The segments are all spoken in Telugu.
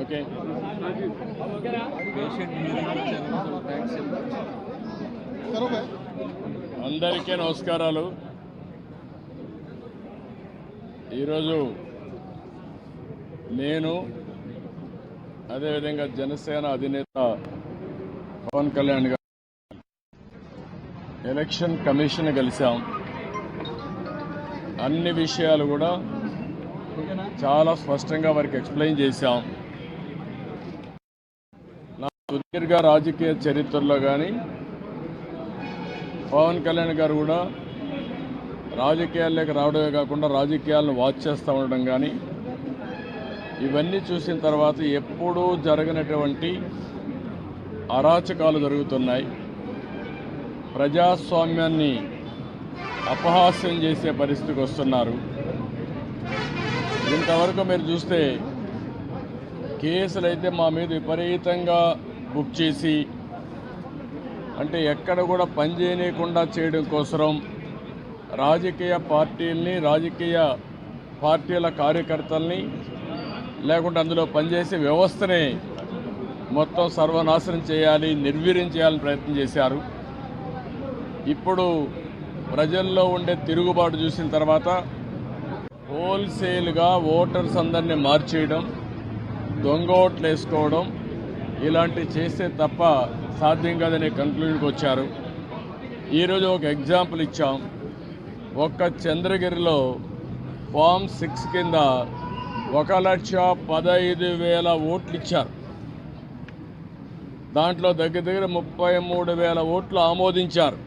ఓకే అందరికీ నమస్కారాలు. ఈరోజు నేను అదేవిధంగా జనసేన అధినేత పవన్ కళ్యాణ్ గారు ఎలక్షన్ కమిషన్ కలిసాం. అన్ని విషయాలు కూడా చాలా స్పష్టంగా వారికి ఎక్స్ప్లెయిన్ చేశాం. నా సుదీర్ఘ రాజకీయ చరిత్రలో కానీ పవన్ కళ్యాణ్ గారు కూడా రాజకీయాల్లోకి రావడమే కాకుండా రాజకీయాలను వాచ్ చేస్తూ ఉండడం కానీ ఇవన్నీ చూసిన తర్వాత ఎప్పుడూ జరగనటువంటి అరాచకాలు జరుగుతున్నాయి. ప్రజాస్వామ్యాన్ని అపహాస్యం చేసే పరిస్థితికి వస్తున్నారు. ఇంతవరకు మీరు చూస్తే కేసులు అయితే మా మీద విపరీతంగా బుక్ చేసి అంటే ఎక్కడ కూడా పనిచేయకుండా చేయడం కోసం రాజకీయ పార్టీల్ని రాజకీయ పార్టీల కార్యకర్తల్ని లేకుంటే అందులో పనిచేసే వ్యవస్థని మొత్తం సర్వనాశనం చేయాలి, నిర్వీర్యం చేయాలని ప్రయత్నం చేశారు. ఇప్పుడు ప్రజల్లో ఉండే తిరుగుబాటు చూసిన తర్వాత హోల్సేల్గా ఓటర్స్ అందరినీ మార్చేయడం, దొంగ ఓట్లు వేసుకోవడం ఇలాంటివి చేస్తే తప్ప సాధ్యం కాదనే కంక్లూజన్కి వచ్చారు. ఈరోజు ఒక ఎగ్జాంపుల్ ఇచ్చాం. ఒక్క చంద్రగిరిలో ఫామ్ 6 కింద 1,15,000 ఓట్లు ఇచ్చారు. దాంట్లో దగ్గర 33,000 ఓట్లు ఆమోదించారు.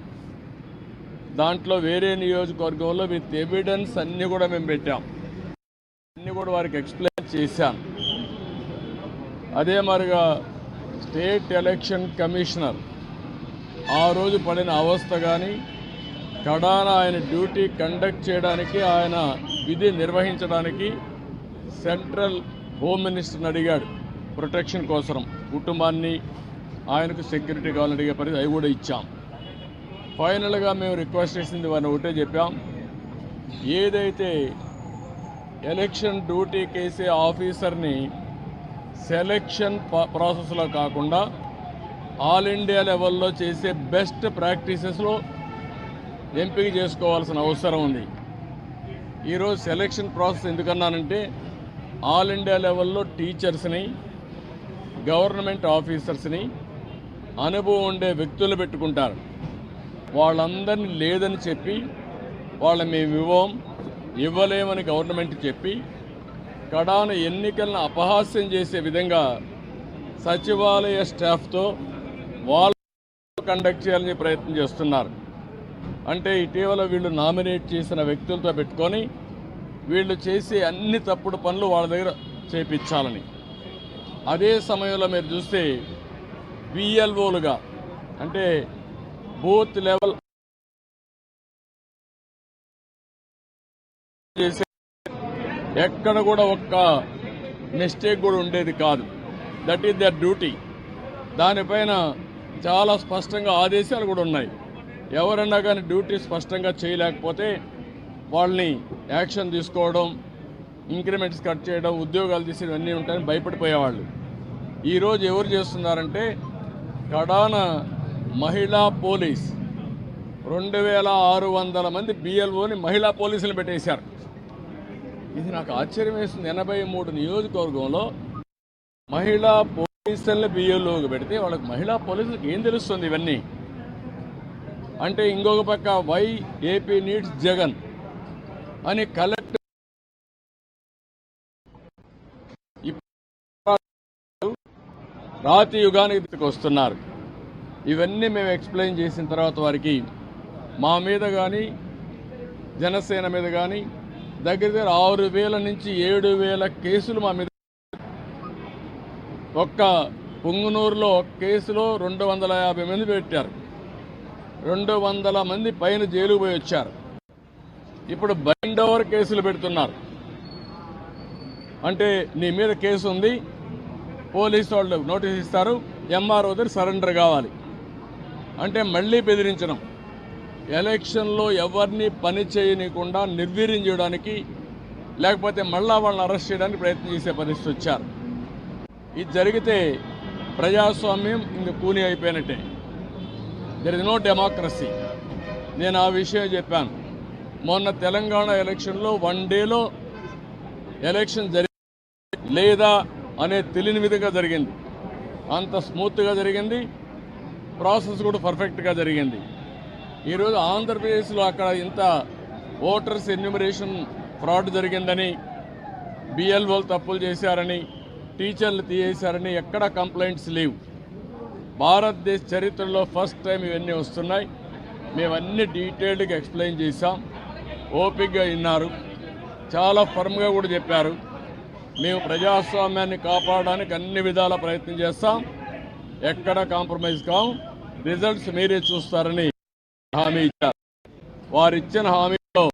దాంట్లో వేరే నియోజకవర్గంలో విత్ ఎవిడెన్స్ అన్నీ కూడా మేము పెట్టాం. అన్నీ కూడా వారికి ఎక్స్ప్లెయిన్ చేశాను. అదే మరిగా స్టేట్ ఎలక్షన్ కమిషనర్ ఆ రోజు పడిన అవస్థ కానీ కడాన ఆయన డ్యూటీ కండక్ట్ చేయడానికి ఆయన విధి నిర్వహించడానికి సెంట్రల్ హోమ్ మినిస్టర్ని అడిగాడు ప్రొటెక్షన్ కోసం. కుటుంబాన్ని ఆయనకు సెక్యూరిటీ కావాలని అడిగే పరిస్థితి అవి కూడా ఇచ్చాం. ఫైనల్గా మేము రిక్వెస్ట్ చేసింది వారిని ఒకటే చెప్పాం, ఏదైతే ఎలక్షన్ డ్యూటీ కేసే ఆఫీసర్ని సెలక్షన్ ప్రాసెస్లో కాకుండా ఆల్ ఇండియా లెవెల్లో చేసే బెస్ట్ ప్రాక్టీసెస్లో ఎంపిక చేసుకోవాల్సిన అవసరం ఉంది. ఈరోజు సెలక్షన్ ప్రాసెస్ ఎందుకన్నానంటే ఆల్ ఇండియా లెవెల్లో టీచర్స్ని, గవర్నమెంట్ ఆఫీసర్స్ని, అనుభవం ఉండే వ్యక్తులు పెట్టుకుంటారు. వాళ్ళందరినీ లేదని చెప్పి మేము ఇవ్వలేమని గవర్నమెంట్ చెప్పి కడాన ఎన్నికలను అపహాస్యం చేసే విధంగా సచివాలయ స్టాఫ్తో వాళ్ళు కండక్ట్ చేయాలని ప్రయత్నం చేస్తున్నారు. అంటే ఇటీవల వీళ్ళు నామినేట్ చేసిన వ్యక్తులతో పెట్టుకొని వీళ్ళు చేసే అన్ని తప్పుడు పనులు వాళ్ళ దగ్గర చేయించాలని. అదే సమయంలో మీరు చూస్తే బిఎల్ఓలుగా అంటే బూత్ లెవెల్ చేసే ఎక్కడ కూడా ఒక్క మిస్టేక్ కూడా ఉండేది కాదు. That is their duty. దానిపైన చాలా స్పష్టంగా ఆదేశాలు కూడా ఉన్నాయి. ఎవరన్నా కానీ డ్యూటీ స్పష్టంగా చేయలేకపోతే వాళ్ళని యాక్షన్ తీసుకోవడం, ఇంక్రిమెంట్స్ కట్ చేయడం, ఉద్యోగాలు తీసేయడం అన్నీ ఉంటాయని భయపడిపోయేవాళ్ళు. ఈరోజు ఎవరు చేస్తున్నారంటే కడాన మహిళా పోలీస్ 2,600 మంది బిఎల్ఓని మహిళా పోలీసులు పెట్టేశారు. ఇది నాకు ఆశ్చర్యం వేస్తుంది. 83 నియోజకవర్గంలో మహిళా పోలీసుల్ని బిఎల్ఓకి పెడితే వాళ్ళకి మహిళా పోలీసులకు ఏం తెలుస్తుంది ఇవన్నీ అంటే? ఇంకొక పక్క వై ఏపీ నీడ్స్ జగన్ అని కలెక్టర్ రాతి యుగానికి వస్తున్నారు. ఇవన్నీ మేము ఎక్స్ప్లెయిన్ చేసిన తర్వాత వారికి మా మీద కానీ జనసేన మీద కానీ దగ్గర 6,000 నుంచి 7,000 కేసులు మా మీద. ఒక్క పుంగునూరులో ఒక కేసులో 250 మంది పెట్టారు. 200 మంది పైన జైలుకు పోయి వచ్చారు. ఇప్పుడు బైండ్ ఓవర్ కేసులు పెడుతున్నారు. అంటే నీ మీద కేసు ఉంది, పోలీసు వాళ్ళు నోటీస్ ఇస్తారు, ఎంఆర్ఓ దగ్గర సరెండర్ కావాలి అంటే మళ్ళీ ఎలక్షన్లో ఎవరిని పని చేయనీయకుండా నిర్వీర్యం చేయడానికి లేకపోతే మళ్ళా వాళ్ళని అరెస్ట్ చేయడానికి ప్రయత్నం చేసే పరిస్థితి వచ్చారు. ఇది జరిగితే ప్రజాస్వామ్యం ఇంక కూని అయిపోయినట్టే. There is no democracy. నేను ఆ విషయం చెప్పాను. మొన్న తెలంగాణ ఎలక్షన్లో 1 డేలో ఎలక్షన్ లేదా అనే తెలియని విధంగా జరిగింది. అంత స్మూత్గా జరిగింది, ప్రాసెస్ కూడా పర్ఫెక్ట్గా జరిగింది. ఈరోజు ఆంధ్రప్రదేశ్లో అక్కడ ఇంత ఓటర్స్ ఎన్యూమరేషన్ ఫ్రాడ్ జరిగిందని, బిఎల్ఓలు తప్పులు చేశారని, టీచర్లు తీసేశారని ఎక్కడ కంప్లైంట్స్ లేవు. భారతదేశ చరిత్రలో ఫస్ట్ టైం ఇవన్నీ వస్తున్నాయి. మేమన్నీ డీటెయిల్డ్గా ఎక్స్ప్లెయిన్ చేశాం. ఓపికగా విన్నారు, చాలా ఫర్మ్గా కూడా చెప్పారు. మేము ప్రజాస్వామ్యాన్ని కాపాడడానికి అన్ని విధాల ప్రయత్నం చేస్తాం, ఎక్కడ కాంప్రమైజ్ కాం, రిజల్ట్స్ మీరే చూస్తారని హామీ ఇచ్చారు. వారు ఇచ్చిన హామీలో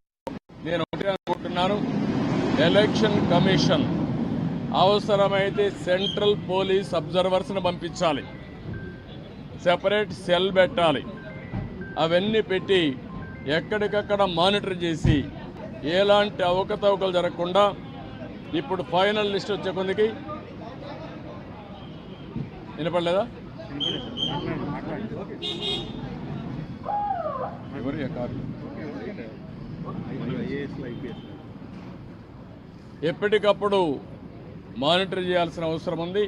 నేను ఒకటే అనుకుంటున్నాను, ఎలక్షన్ కమిషన్ అవసరమైతే సెంట్రల్ పోలీస్ అబ్జర్వర్స్ని పంపించాలి, సెపరేట్ సెల్ పెట్టాలి. అవన్నీ పెట్టి ఎక్కడికక్కడ మానిటర్ చేసి ఎలాంటి అవకతవకలు జరగకుండా ఇప్పుడు ఫైనల్ లిస్ట్ వచ్చే కొందికి వినపడలేదా? ఎప్పటికప్పుడు మానిటర్ చేయాల్సిన అవసరం ఉంది.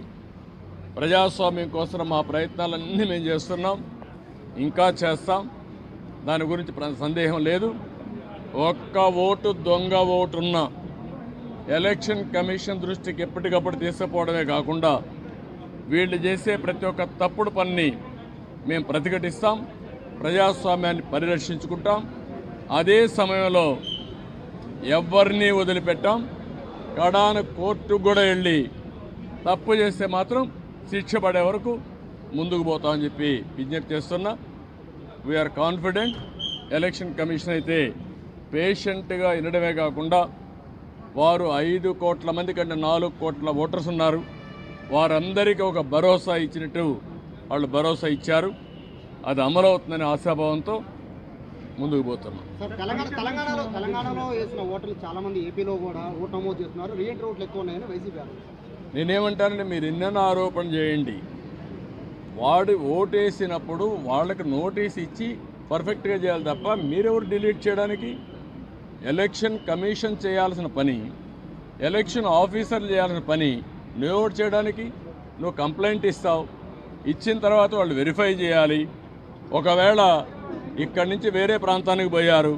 ప్రజాస్వామ్యం కోసం మా ప్రయత్నాలన్నీ మేము చేస్తున్నాం, ఇంకా చేస్తాం. దాని గురించి సందేహం లేదు. ఒక్క ఓటు దొంగ ఓటున్న ఎలక్షన్ కమిషన్ దృష్టికి ఎప్పటికప్పుడు తీసుకుపోవడమే కాకుండా వీళ్ళు చేసే ప్రతి ఒక్క తప్పుడు పనిని మేము ప్రతిఘటిస్తాం, ప్రజాస్వామ్యాన్ని పరిరక్షించుకుంటాం. అదే సమయంలో ఎవరిని వదిలిపెట్టాం. కడాన కోర్టుకు కూడా వెళ్ళి తప్పు చేస్తే మాత్రం శిక్ష పడే వరకు ముందుకు పోతామని చెప్పి విజ్ఞప్తి చేస్తున్నా. We are confident. ఎలక్షన్ కమిషన్ అయితే పేషెంట్గా వినడమే కాకుండా వారు 5 కోట్ల మంది కంటే 4 కోట్ల ఓటర్స్ ఉన్నారు. వారందరికీ ఒక భరోసా ఇచ్చినట్టు వాళ్ళు భరోసా ఇచ్చారు. అది అమలవుతుందనే ఆశాభావంతో ముందుకు పోతున్నాం. తెలంగాణలో వేసిన ఓటర్లు చాలా మంది ఏపీలో కూడా ఓటు నమోదు చేస్తున్నారు. రీఎంట్రీ ఓట్లు ఎక్కువ ఉన్నాయని వైసీపీ. నేనేమంటానంటే, మీరు ఎన్నెన్నో ఆరోపణ చేయండి, వాడు ఓటేసినప్పుడు వాళ్ళకి నోటీస్ ఇచ్చి పర్ఫెక్ట్గా చేయాలి తప్ప మీరెవరు డిలీట్ చేయడానికి? ఎలక్షన్ కమిషన్ చేయాల్సిన పని, ఎలక్షన్ ఆఫీసర్లు చేయాల్సిన పని నువ్వు ఓటు చేయడానికి. నువ్వు కంప్లైంట్ ఇస్తావు, ఇచ్చిన తర్వాత వాళ్ళు వెరిఫై చేయాలి. ఒకవేళ ఇక్కడి నుంచి వేరే ప్రాంతానికి పోయారు,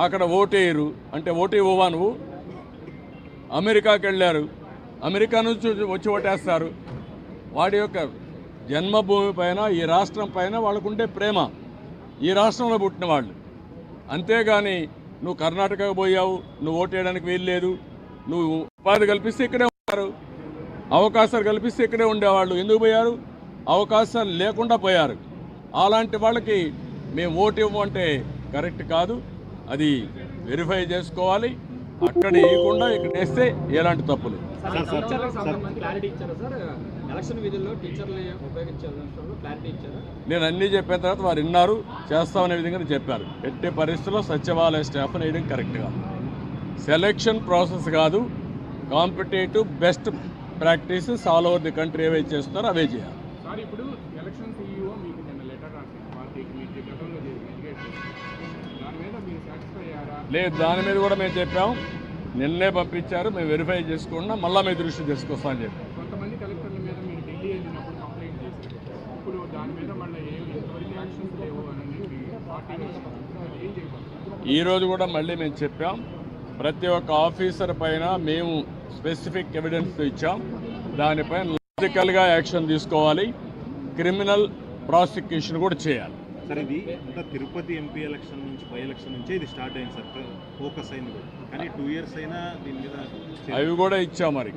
అక్కడ ఓటేయరు అంటే ఓటు ఇవ్వవా నువ్వు? అమెరికాకి వెళ్ళారు, అమెరికా నుంచి వచ్చి ఓటేస్తారు. వాడి యొక్క జన్మభూమి పైన, ఈ రాష్ట్రం పైన వాళ్ళకుండే ప్రేమ, ఈ రాష్ట్రంలో పుట్టిన వాళ్ళు. అంతేగాని నువ్వు కర్ణాటకకు పోయావు, నువ్వు ఓటేయడానికి వీల్లేదు, నువ్వు ఉపాధి కల్పిస్తే ఇక్కడే ఉన్నారు, అవకాశాలు కల్పిస్తే ఇక్కడే ఉండేవాళ్ళు. ఎందుకు పోయారు? అవకాశాలు లేకుండా పోయారు. అలాంటి వాళ్ళకి మేము ఓటు ఇవ్వమంటే కరెక్ట్ కాదు. అది వెరిఫై చేసుకోవాలి. అక్కడ వేయకుండా ఇక్కడ వేస్తే ఎలాంటి తప్పులు. నేను అన్నీ చెప్పిన తర్వాత వారు విన్నారు, చేస్తామనే విధంగా చెప్పారు. ఎట్టి పరిస్థితుల్లో సచివాలయ స్టాఫ్ వేయడం కరెక్ట్ కాదు. సెలక్షన్ ప్రాసెస్ కాదు, competitive best practices all over the country ఏవైతే చేస్తున్నారో అవే చేయాలి. లేదు, దాని మీద కూడా మేము చెప్పాం. నిన్నే పంపించారు, మేము వెరిఫై చేసుకున్నా, మళ్ళీ మీ దృష్టి తీసుకొస్తామని చెప్పి. కొంతమంది కలెక్టర్ల మీద మీరు ఢిల్లీ వెళ్ళినప్పుడు కంప్లైంట్ చేశారు. ఇప్పుడు దాని మీద మళ్ళీ ఎవరికి యాక్షన్స్ లేవు అని ఏం చేయగలరు? ఈరోజు కూడా మళ్ళీ మేము చెప్పాం, ప్రతి ఒక్క ఆఫీసర్ పైన మేము స్పెసిఫిక్ ఎవిడెన్స్ ఇచ్చాం. దానిపైన లాజికల్గా యాక్షన్ తీసుకోవాలి, క్రిమినల్ ప్రాసిక్యూషన్ కూడా చేయాలి. సార్, ఇది అంతా తిరుపతి ఎంపీ ఎలక్షన్ నుంచి, బై ఎలక్షన్ నుంచే ఇది స్టార్ట్ అయింది సార్, ఫోకస్ అయింది కూడా. కానీ 2 years అయినా దీని మీద అవి కూడా ఇచ్చాం. మరి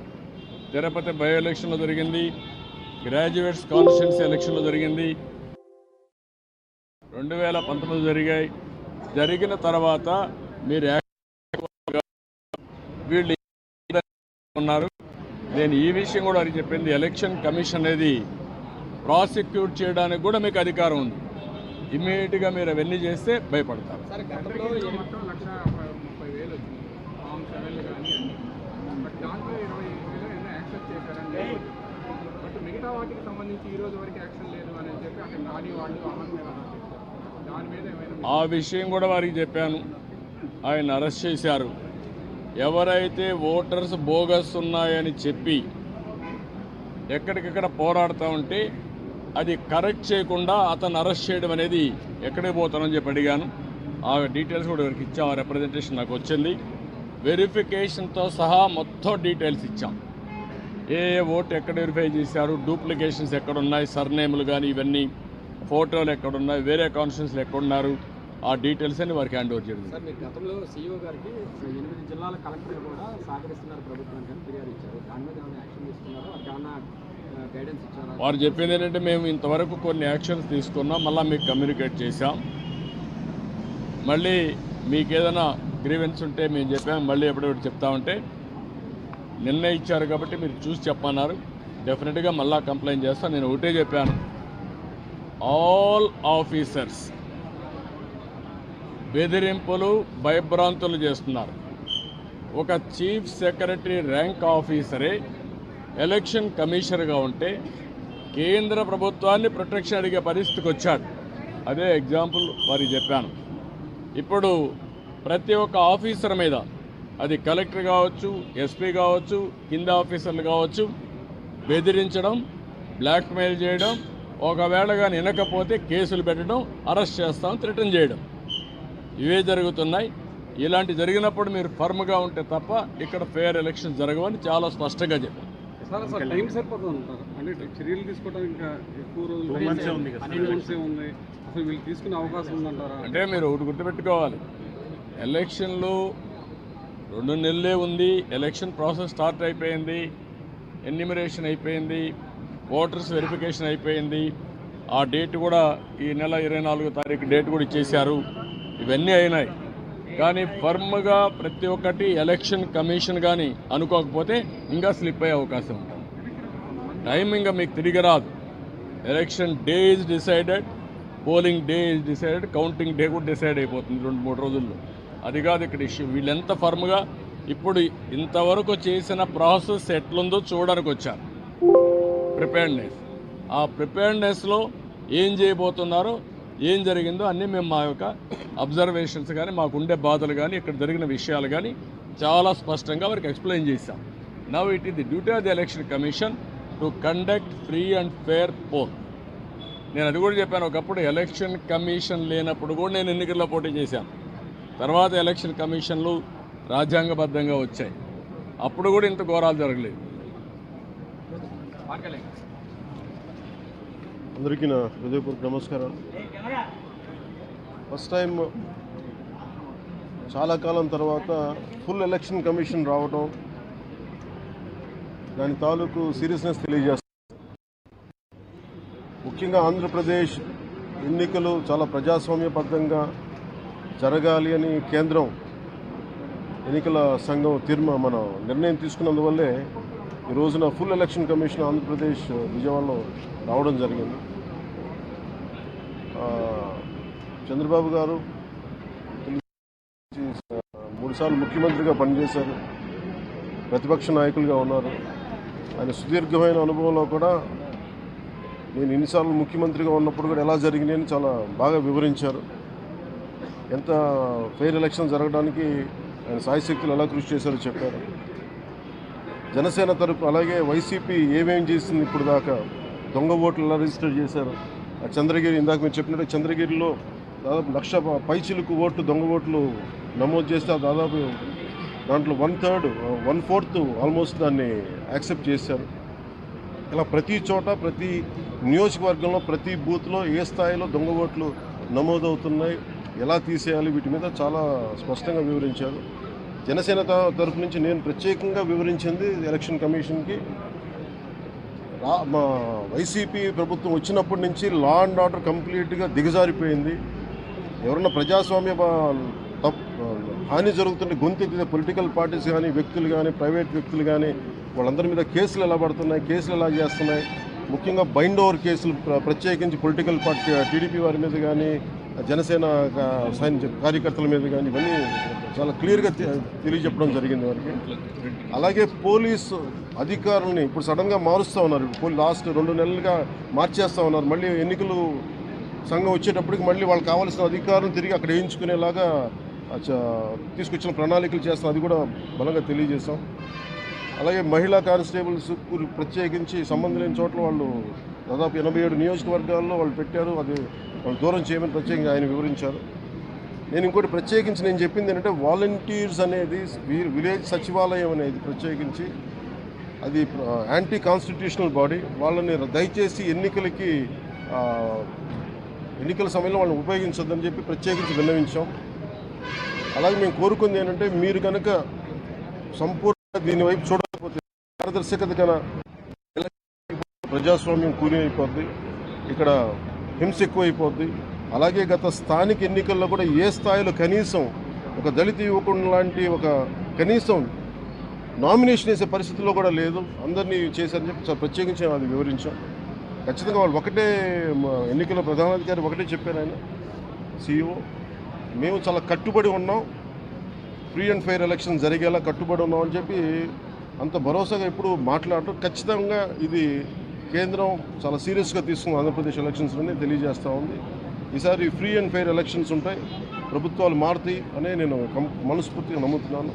తిరుపతి బై ఎలక్షన్లో జరిగింది, గ్రాడ్యుయేట్స్ కాన్స్టిట్యున్సీ ఎలక్షన్లో జరిగింది, 2019 జరిగాయి. జరిగిన తర్వాత మీరు వీళ్ళు ఉన్నారు. నేను ఈ విషయం కూడా అని చెప్పింది, ఎలక్షన్ కమిషన్ అనేది ప్రాసిక్యూట్ చేయడానికి కూడా మీకు అధికారం ఉంది. ఇమ్మీడియట్గా మీరు అవన్నీ చేస్తే భయపడతారు. మొత్తం 1,30,000 వచ్చింది. ఫామ్ 7 కానీ వాటికి సంబంధించి ఈ రోజు వరకు యాక్షన్ లేదు అని చెప్పి అక్కడ నాని వాళ్ళు అమర్ మీద అన్నారు. దాని మీద ఏమైనా ఆ విషయం కూడా వారికి చెప్పాను. ఆయన అరెస్ట్ చేశారు. ఎవరైతే ఓటర్స్ బోగస్ ఉన్నాయని చెప్పి ఎక్కడికక్కడ పోరాడుతూ ఉంటే అది కరెక్ట్ చేయకుండా అతను అరెస్ట్ చేయడం అనేది ఎక్కడికి పోతానని చెప్పి అడిగాను. ఆ డీటెయిల్స్ కూడా ఎవరికి ఇచ్చాం. ఆ రిప్రజెంటేషన్ నాకు వచ్చింది. వెరిఫికేషన్తో సహా మొత్తం డీటెయిల్స్ ఇచ్చాం. ఏ ఓటు ఎక్కడ వెరిఫై చేశారు, డూప్లికేషన్స్ ఎక్కడున్నాయి, సర్నేములు కానీ ఇవన్నీ, ఫోటోలు ఎక్కడున్నాయి, వేరే కాన్స్టిట్యూన్సీలు ఎక్కడున్నారు, ఆ డీటెయిల్స్ అని వారికి హ్యాండ్ ఓవర్ చేయడం. సార్, మీరు గతంలో సీఈఓ గారికి 8 జిల్లాల కలెక్టర్లు కూడా సహకరిస్తున్నారు ప్రభుత్వానికి అని ఫిర్యాదు ఇచ్చారు. దాని మీద ఏమైనా యాక్షన్ తీసుకున్నారో వారికి ఏమైనా గైడెన్స్ ఇచ్చారా? వారు చెప్పింది ఏంటంటే మేము ఇంతవరకు కొన్ని యాక్షన్స్ తీసుకున్నాం, మళ్ళీ మీకు కమ్యూనికేట్ చేశాం. మళ్ళీ మీకు ఏదైనా గ్రీవెన్స్ ఉంటే మేము చెప్పాము, మళ్ళీ ఎప్పుడెప్పుడు చెప్తామంటే నిన్నే ఇచ్చారు కాబట్టి మీరు చూసి చెప్పన్నారు. డెఫినెట్గా మళ్ళీ కంప్లైంట్ చేస్తాను. నేను ఒకటే చెప్పాను, ఆల్ ఆఫీసర్స్ బెదిరింపులు భయభ్రాంతులు చేస్తున్నారు. ఒక చీఫ్ సెక్రటరీ ర్యాంక్ ఆఫీసరే ఎలక్షన్ కమిషనర్గా ఉంటే కేంద్ర ప్రభుత్వాన్ని ప్రొటెక్షన్ అడిగే పరిస్థితికి వచ్చాడు. అదే ఎగ్జాంపుల్ వారికి చెప్పాను. ఇప్పుడు ప్రతి ఒక్క ఆఫీసర్ మీద, అది కలెక్టర్ కావచ్చు, ఎస్పీ కావచ్చు, కింద ఆఫీసర్లు కావచ్చు, బెదిరించడం, బ్లాక్మెయిల్ చేయడం, ఒకవేళ కానీ వినకపోతే కేసులు పెట్టడం, అరెస్ట్ చేస్తాం, థ్రెటన్ చేయడం, ఇవే జరుగుతున్నాయి. ఇలాంటి జరిగినప్పుడు మీరు ఫర్మ్గా ఉంటే తప్ప ఇక్కడ ఫెయిర్ ఎలక్షన్ జరగవని చాలా స్పష్టంగా చెప్పారు. సార్, అసలు టైం సరిపోతుంది అంటారు. అంటే చర్యలు తీసుకోవడానికి ఇంకా ఎక్కువ రోజులు Two months ఏ ఉంది కదా సార్. 2 months ఉంది. అసలు వీళ్ళు తీసుకునే అవకాశం ఉందంటారా? అంటే మీరు ఒకటి గుర్తుపెట్టుకోవాలి, ఎలక్షన్లు 2 నెలలే ఉంది. ఎలక్షన్ ప్రాసెస్ స్టార్ట్ అయిపోయింది, ఎన్యూమరేషన్ అయిపోయింది, ఓటర్స్ వెరిఫికేషన్ అయిపోయింది. ఆ డేట్ కూడా ఈ నెల 24వ తారీఖు డేట్ కూడా ఇచ్చేశారు. ఇవన్నీ అయినాయి. కానీ ఫర్మ్గా ప్రతి ఒక్కటి ఎలక్షన్ కమిషన్ కానీ అనుకోకపోతే ఇంకా స్లిప్ అయ్యే అవకాశం ఉంటుంది. టైం ఇంకా మీకు తిరిగి రాదు. Election day is decided, polling day is decided, counting day కూడా డిసైడ్ అయిపోతుంది 2-3 రోజుల్లో. అది కాదు ఇక్కడ ఇష్యూ. వీళ్ళెంత ఫర్మ్గా ఇప్పుడు ఇంతవరకు చేసిన ప్రాసెస్ ఎట్లుందో చూడడానికి వచ్చారు. ప్రిపేర్డ్నెస్, ఆ ప్రిపేర్డ్నెస్లో ఏం చేయబోతున్నారో, ఏం జరిగిందో అన్నీ మేము మా యొక్క అబ్జర్వేషన్స్ కానీ, మాకుండే బాధలు కానీ, ఇక్కడ జరిగిన విషయాలు కానీ చాలా స్పష్టంగా వారికి ఎక్స్ప్లెయిన్ చేశాం. Now it is the duty of the election commission to conduct free and fair pole. నేను అది కూడా చెప్పాను. ఒకప్పుడు ఎలక్షన్ కమిషన్ లేనప్పుడు కూడా నేను ఎన్నికల్లో పోటీ చేశాను. తర్వాత ఎలక్షన్ కమిషన్లు రాజ్యాంగబద్ధంగా వచ్చాయి. అప్పుడు కూడా ఇంత ఘోరాలు జరగలేదు. అందరికీ నా హృదయపూర్వక నమస్కారాలు. ఫస్ట్ టైం చాలా కాలం తర్వాత ఫుల్ ఎలక్షన్ కమిషన్ రావడం, దాని తాలూకు సీరియస్నెస్ తెలియజేస్తుంది. ముఖ్యంగా ఆంధ్రప్రదేశ్ ఎన్నికలు చాలా ప్రజాస్వామ్యబద్ధంగా జరగాలి అని కేంద్రం ఎన్నికల సంఘం మన నిర్ణయం తీసుకున్నందువల్లే ఈ రోజున ఫుల్ ఎలక్షన్ కమిషన్ ఆంధ్రప్రదేశ్ విజయవాడలో రావడం జరిగింది. చంద్రబాబు గారు 3 సార్లు ముఖ్యమంత్రిగా పనిచేశారు, ప్రతిపక్ష నాయకులుగా ఉన్నారు. ఆయన సుదీర్ఘమైన అనుభవంలో కూడా నేను ఎన్నిసార్లు ముఖ్యమంత్రిగా ఉన్నప్పుడు కూడా ఎలా జరిగినాయని చాలా బాగా వివరించారు. ఎంత ఫెయిర్ ఎలక్షన్ జరగడానికి ఆయన సాయశక్తులు ఎలా కృషి చేశారో చెప్పారు. జనసేన తరపు అలాగే వైసీపీ ఏమేం చేసింది ఇప్పుడు దాకా, దొంగ ఓట్లు ఎలా రిజిస్టర్ చేశారు, చంద్రగిరి ఇందాక మీరు చెప్పినట్టు చంద్రగిరిలో దాదాపు 1,00,000 పైచిలుకు ఓట్లు దొంగ ఓట్లు నమోదు చేస్తే దాదాపు దాంట్లో 1/4 ఆల్మోస్ట్ దాన్ని యాక్సెప్ట్ చేశారు. ఇలా ప్రతి చోట, ప్రతి నియోజకవర్గంలో, ప్రతి బూత్లో ఏ స్థాయిలో దొంగ ఓట్లు నమోదవుతున్నాయి, ఎలా తీసేయాలి, వీటి మీద చాలా స్పష్టంగా వివరించారు. జనసేన తరఫు నుంచి నేను ప్రత్యేకంగా వివరించింది ఎలక్షన్ కమిషన్కి, మా వైసీపీ ప్రభుత్వం వచ్చినప్పటి నుంచి లా అండ్ ఆర్డర్ కంప్లీట్గా దిగజారిపోయింది. ఎవరన్నా ప్రజాస్వామ్య హాని జరుగుతుంటే గొంతెత్తితే పొలిటికల్ పార్టీస్ కానీ, వ్యక్తులు కానీ, ప్రైవేట్ వ్యక్తులు కానీ వాళ్ళందరి మీద కేసులు ఎలా పడుతున్నాయి, కేసులు ఎలా చేస్తున్నాయి, ముఖ్యంగా బైండ్ ఓవర్ కేసులు ప్రత్యేకించి పొలిటికల్ పార్టీ టీడీపీ వారి మీద కానీ, జనసేన కార్యకర్తల మీద కానీ ఇవన్నీ చాలా క్లియర్గా తెలియజెప్పడం జరిగింది వారికి. అలాగే పోలీసు అధికారులని ఇప్పుడు సడన్గా మారుస్తూ ఉన్నారు. లాస్ట్ 2 నెలలుగా మార్చేస్తూ ఉన్నారు. మళ్ళీ ఎన్నికలు సంఘం వచ్చేటప్పటికి మళ్ళీ వాళ్ళకి కావాల్సిన అధికారులను తిరిగి అక్కడ వేయించుకునేలాగా తీసుకొచ్చిన ప్రణాళికలు చేస్తాం. అది కూడా బలంగా తెలియజేస్తాం. అలాగే మహిళా కానిస్టేబుల్స్ ప్రత్యేకించి సంబంధం లేని చోట్ల వాళ్ళు దాదాపు 87 నియోజకవర్గాల్లో వాళ్ళు పెట్టారు. అది వాళ్ళు దూరం చేయమని ప్రత్యేకంగా ఆయన వివరించారు. నేను ఇంకోటి ప్రత్యేకించి నేను చెప్పింది ఏంటంటే వాలంటీర్స్ అనేది విలేజ్ సచివాలయం అనేది ప్రత్యేకించి అది యాంటీ కాన్స్టిట్యూషనల్ బాడీ. వాళ్ళని దయచేసి ఎన్నికల సమయంలో వాళ్ళని ఉపయోగించొద్దని చెప్పి ప్రత్యేకించి విన్నవించాం. అలాగే మేము కోరుకుంది ఏంటంటే మీరు కనుక సంపూర్ణ దీని వైపు చూడకపోతే పారదర్శకత కన్నా ప్రజాస్వామ్యం కూలి అయిపోద్ది, ఇక్కడ హింస ఎక్కువైపోద్ది. అలాగే గత స్థానిక ఎన్నికల్లో కూడా ఏ స్థాయిలో కనీసం ఒక దళిత యువకుడు లాంటి ఒక కనీసం నామినేషన్ వేసే పరిస్థితిలో కూడా లేదు. అందరినీ చేశారని చెప్పి ప్రత్యేకించి అది వివరించాం. ఖచ్చితంగా వాళ్ళు ఒకటే ఎన్నికల ప్రధానాధికారి ఒకటే చెప్పారు ఆయన CEO, మేము చాలా కట్టుబడి ఉన్నాం, ఫ్రీ అండ్ ఫెయిర్ ఎలక్షన్ జరిగేలా కట్టుబడి ఉన్నాం అని చెప్పి అంత భరోసాగా ఎప్పుడు మాట్లాడటం. ఖచ్చితంగా ఇది కేంద్రం చాలా సీరియస్గా తీసుకున్న ఆంధ్రప్రదేశ్ ఎలక్షన్స్లోనే తెలియజేస్తూ ఉంది. ఈసారి ఫ్రీ అండ్ ఫెయిర్ ఎలక్షన్స్ ఉంటాయి, ప్రభుత్వాలు మారుతాయి అనే నేను మనస్ఫూర్తిగా నమ్ముతున్నాను.